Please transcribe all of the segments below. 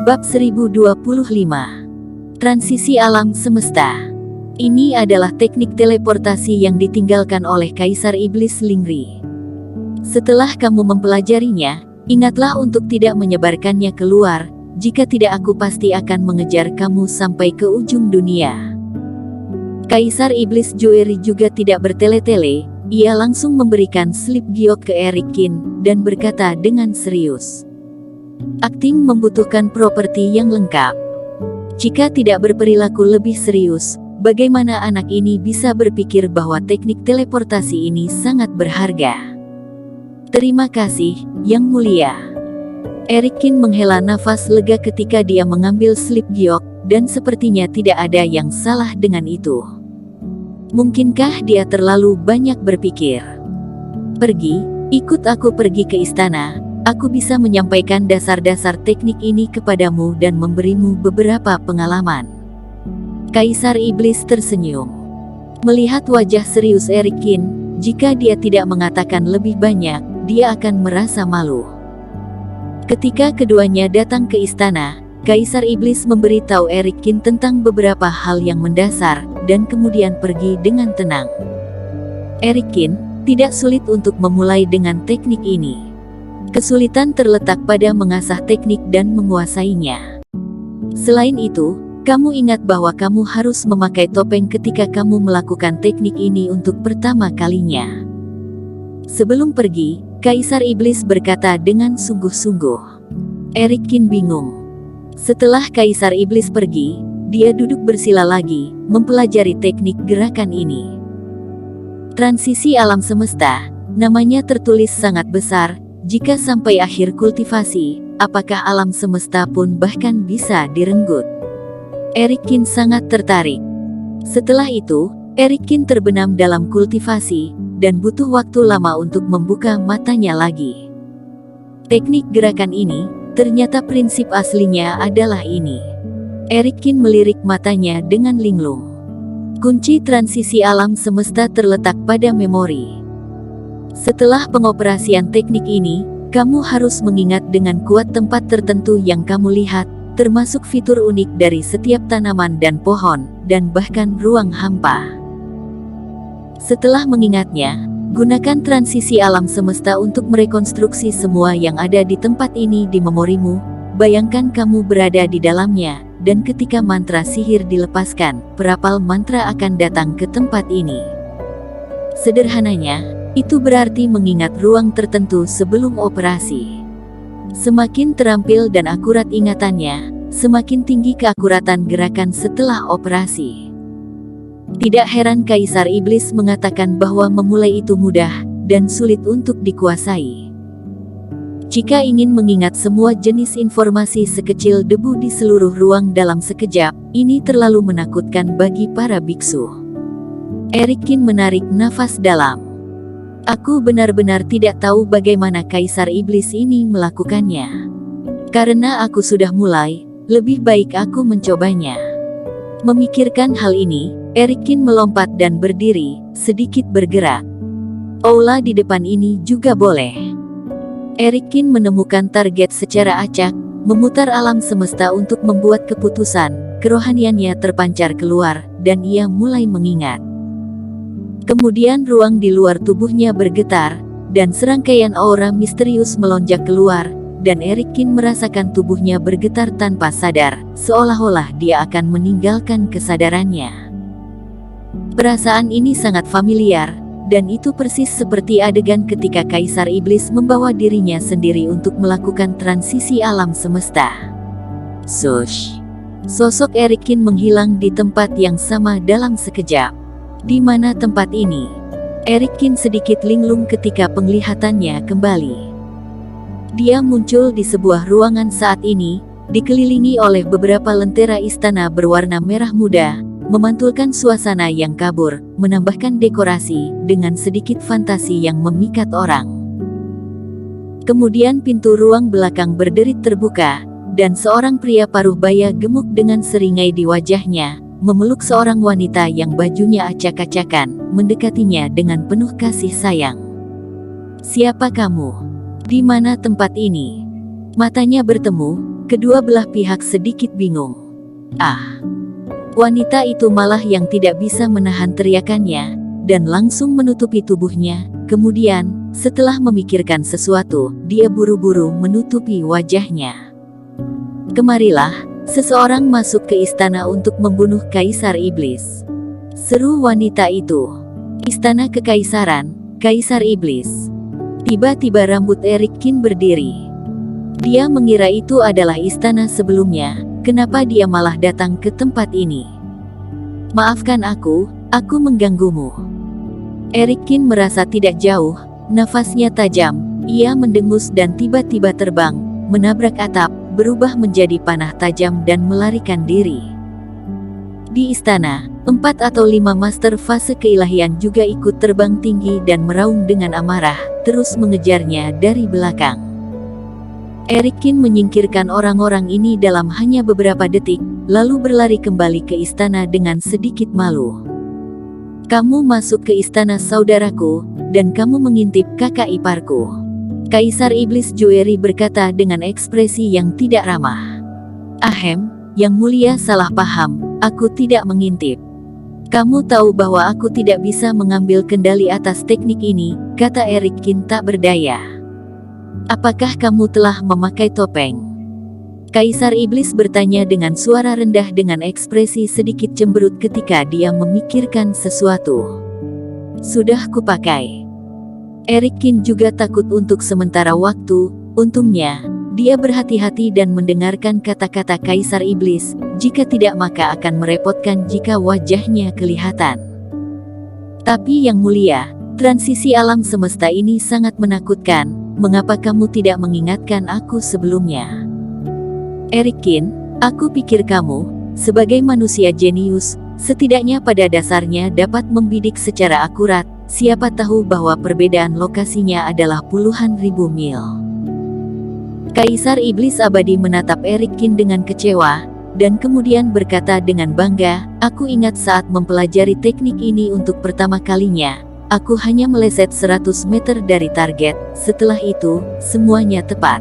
Bab 1025. Transisi alam semesta. Ini adalah teknik teleportasi yang ditinggalkan oleh Kaisar Iblis Lingri. Setelah kamu mempelajarinya, ingatlah untuk tidak menyebarkannya keluar, jika tidak aku pasti akan mengejar kamu sampai ke ujung dunia. Kaisar Iblis Joeri juga tidak bertele-tele, ia langsung memberikan slip giok ke Erikin, dan berkata dengan serius. Akting membutuhkan properti yang lengkap. Jika tidak berperilaku lebih serius, bagaimana anak ini bisa berpikir bahwa teknik teleportasi ini sangat berharga? Terima kasih, Yang Mulia. Erikin menghela nafas lega ketika dia mengambil slip giok, dan sepertinya tidak ada yang salah dengan itu. Mungkinkah dia terlalu banyak berpikir? Pergi, ikut aku pergi ke istana. Aku bisa menyampaikan dasar-dasar teknik ini kepadamu dan memberimu beberapa pengalaman. Kaisar Iblis tersenyum. Melihat wajah serius Erikin, jika dia tidak mengatakan lebih banyak, dia akan merasa malu. Ketika keduanya datang ke istana, Kaisar Iblis memberitahu Erikin tentang beberapa hal yang mendasar, dan kemudian pergi dengan tenang. Erikin, tidak sulit untuk memulai dengan teknik ini. Kesulitan terletak pada mengasah teknik dan menguasainya. Selain itu, kamu ingat bahwa kamu harus memakai topeng ketika kamu melakukan teknik ini untuk pertama kalinya. Sebelum pergi, Kaisar Iblis berkata dengan sungguh-sungguh. Erikin bingung. Setelah Kaisar Iblis pergi, dia duduk bersila lagi, mempelajari teknik gerakan ini. Transisi alam semesta, namanya tertulis sangat besar. Jika sampai akhir kultivasi, apakah alam semesta pun bahkan bisa direnggut? Erikin sangat tertarik. Setelah itu, Erikin terbenam dalam kultivasi, dan butuh waktu lama untuk membuka matanya lagi. Teknik gerakan ini, ternyata prinsip aslinya adalah ini. Erikin melirik matanya dengan linglung. Kunci transisi alam semesta terletak pada memori. Setelah pengoperasian teknik ini, kamu harus mengingat dengan kuat tempat tertentu yang kamu lihat, termasuk fitur unik dari setiap tanaman dan pohon, dan bahkan ruang hampa. Setelah mengingatnya, gunakan transisi alam semesta untuk merekonstruksi semua yang ada di tempat ini di memorimu. Bayangkan kamu berada di dalamnya, dan ketika mantra sihir dilepaskan, perapal mantra akan datang ke tempat ini. Sederhananya, itu berarti mengingat ruang tertentu sebelum operasi. Semakin terampil dan akurat ingatannya, semakin tinggi keakuratan gerakan setelah operasi. Tidak heran Kaisar Iblis mengatakan bahwa memulai itu mudah, dan sulit untuk dikuasai. Jika ingin mengingat semua jenis informasi sekecil debu di seluruh ruang dalam sekejap, ini terlalu menakutkan bagi para biksu. Erikin menarik nafas dalam. Aku benar-benar tidak tahu bagaimana Kaisar Iblis ini melakukannya. Karena aku sudah mulai, lebih baik aku mencobanya. Memikirkan hal ini, Erikin melompat dan berdiri, sedikit bergerak. Aula di depan ini juga boleh. Erikin menemukan target secara acak, memutar alam semesta untuk membuat keputusan, kerohaniannya terpancar keluar, dan ia mulai mengingat. Kemudian ruang di luar tubuhnya bergetar, dan serangkaian aura misterius melonjak keluar, dan Erikin merasakan tubuhnya bergetar tanpa sadar, seolah-olah dia akan meninggalkan kesadarannya. Perasaan ini sangat familiar, dan itu persis seperti adegan ketika Kaisar Iblis membawa dirinya sendiri untuk melakukan transisi alam semesta. Sush! Sosok Erikin menghilang di tempat yang sama dalam sekejap. Di mana tempat ini? Erikin sedikit linglung ketika penglihatannya kembali. Dia muncul di sebuah ruangan saat ini, dikelilingi oleh beberapa lentera istana berwarna merah muda, memantulkan suasana yang kabur, menambahkan dekorasi, dengan sedikit fantasi yang memikat orang. Kemudian pintu ruang belakang berderit terbuka, dan seorang pria paruh baya gemuk dengan seringai di wajahnya, memeluk seorang wanita yang bajunya acak-acakan, mendekatinya dengan penuh kasih sayang. Siapa kamu? Di mana tempat ini? Matanya bertemu, Kedua belah pihak sedikit bingung. Ah, wanita itu malah yang tidak bisa menahan teriakannya, dan langsung menutupi tubuhnya. Kemudian, setelah memikirkan sesuatu, dia buru-buru menutupi wajahnya. "Kemarilah, seseorang masuk ke istana untuk membunuh Kaisar Iblis," seru wanita itu. Istana Kekaisaran, Kaisar Iblis. Tiba-tiba rambut Eric Kin berdiri. Dia mengira itu adalah istana sebelumnya. Kenapa dia malah datang ke tempat ini? "Maafkan aku mengganggumu." Eric Kin merasa tidak jauh, nafasnya tajam, ia mendengus dan tiba-tiba terbang, menabrak atap, berubah menjadi panah tajam dan melarikan diri. Di istana, 4 atau 5 master fase keilahian juga ikut terbang tinggi dan meraung dengan amarah, terus mengejarnya dari belakang. Eric Kin menyingkirkan orang-orang ini dalam hanya beberapa detik, lalu berlari kembali ke istana dengan sedikit malu. "Kamu masuk ke istana saudaraku, dan kamu mengintip kakak iparku," Kaisar Iblis Joeri berkata dengan ekspresi yang tidak ramah. "Ahem, Yang Mulia salah paham, aku tidak mengintip. Kamu tahu bahwa aku tidak bisa mengambil kendali atas teknik ini," kata Eric Kin tak berdaya. "Apakah kamu telah memakai topeng?" Kaisar Iblis bertanya dengan suara rendah dengan ekspresi sedikit cemberut ketika dia memikirkan sesuatu. "Sudah kupakai." Eric Kin juga takut untuk sementara waktu. Untungnya, dia berhati-hati dan mendengarkan kata-kata Kaisar Iblis, jika tidak maka akan merepotkan jika wajahnya kelihatan. "Tapi Yang Mulia, transisi alam semesta ini sangat menakutkan. Mengapa kamu tidak mengingatkan aku sebelumnya?" "Eric Kin, aku pikir kamu, sebagai manusia jenius, setidaknya pada dasarnya dapat membidik secara akurat. Siapa tahu bahwa perbedaan lokasinya adalah puluhan ribu mil." Kaisar Iblis Abadi menatap Eric Kin dengan kecewa, dan kemudian berkata dengan bangga, "Aku ingat saat mempelajari teknik ini untuk pertama kalinya. Aku hanya meleset 100 meter dari target, setelah itu, semuanya tepat.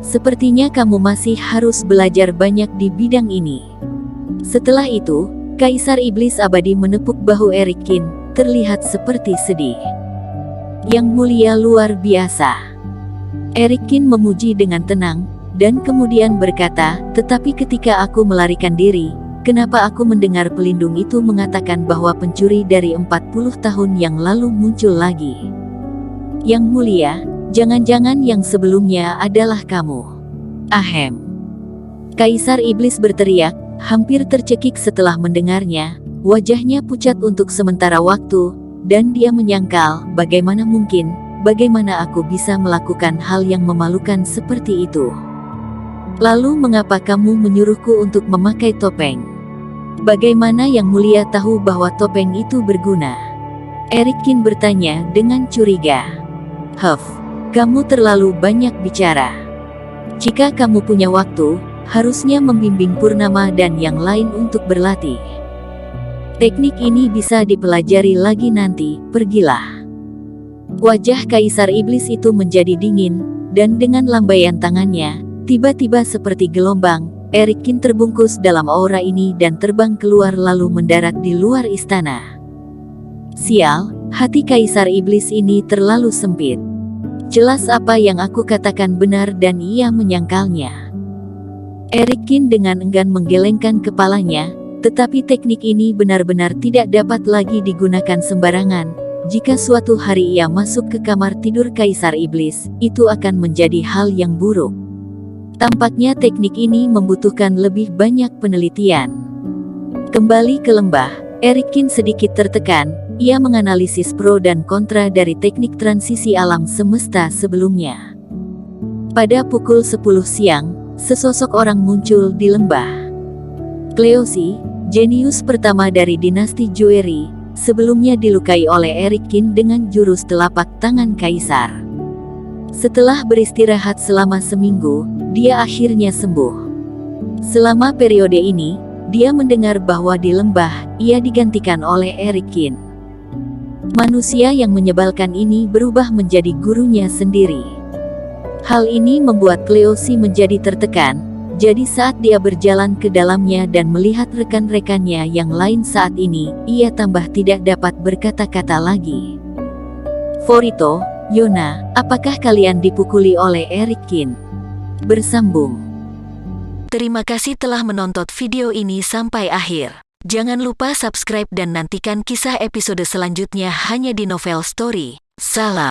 Sepertinya kamu masih harus belajar banyak di bidang ini." Setelah itu, Kaisar Iblis Abadi menepuk bahu Eric Kin, terlihat seperti sedih. "Yang Mulia luar biasa." Eric Kin memuji dengan tenang, dan kemudian berkata, "Tetapi ketika aku melarikan diri, kenapa aku mendengar pelindung itu mengatakan bahwa pencuri dari 40 tahun yang lalu muncul lagi?" "Yang Mulia, jangan-jangan yang sebelumnya adalah kamu." "Ahem." Kaisar Iblis berteriak, hampir tercekik setelah mendengarnya. Wajahnya pucat untuk sementara waktu, dan dia menyangkal, bagaimana mungkin, bagaimana aku bisa melakukan hal yang memalukan seperti itu? "Lalu mengapa kamu menyuruhku untuk memakai topeng? Bagaimana Yang Mulia tahu bahwa topeng itu berguna?" Eric Kin bertanya dengan curiga. "Huff, kamu terlalu banyak bicara. Jika kamu punya waktu, harusnya membimbing Purnama dan yang lain untuk berlatih. Teknik ini bisa dipelajari lagi nanti, pergilah." Wajah Kaisar Iblis itu menjadi dingin, dan dengan lambaian tangannya, tiba-tiba seperti gelombang, Eric Kin terbungkus dalam aura ini dan terbang keluar lalu mendarat di luar istana. Sial, hati Kaisar Iblis ini terlalu sempit. Jelas apa yang aku katakan benar dan ia menyangkalnya. Eric Kin dengan enggan menggelengkan kepalanya, tetapi teknik ini benar-benar tidak dapat lagi digunakan sembarangan. Jika suatu hari ia masuk ke kamar tidur Kaisar Iblis, itu akan menjadi hal yang buruk. Tampaknya teknik ini membutuhkan lebih banyak penelitian. Kembali ke lembah, Eric Kin sedikit tertekan. Ia menganalisis pro dan kontra dari teknik transisi alam semesta sebelumnya. Pada pukul 10 siang, sesosok orang muncul di lembah. Cleosi, jenius pertama dari dinasti Joeri, sebelumnya dilukai oleh Eric Kin dengan jurus telapak tangan kaisar. Setelah beristirahat selama seminggu, dia akhirnya sembuh. Selama periode ini, dia mendengar bahwa di lembah, ia digantikan oleh Eric Kin. Manusia yang menyebalkan ini berubah menjadi gurunya sendiri. Hal ini membuat Cleosi menjadi tertekan, Jadi saat dia berjalan ke dalamnya dan melihat rekan-rekannya yang lain saat ini, ia tambah tidak dapat berkata-kata lagi. Forito, Yona, apakah kalian dipukuli oleh Eric Kin? Bersambung. Terima kasih telah menonton video ini sampai akhir. Jangan lupa subscribe dan nantikan kisah episode selanjutnya hanya di Novel Story. Salam.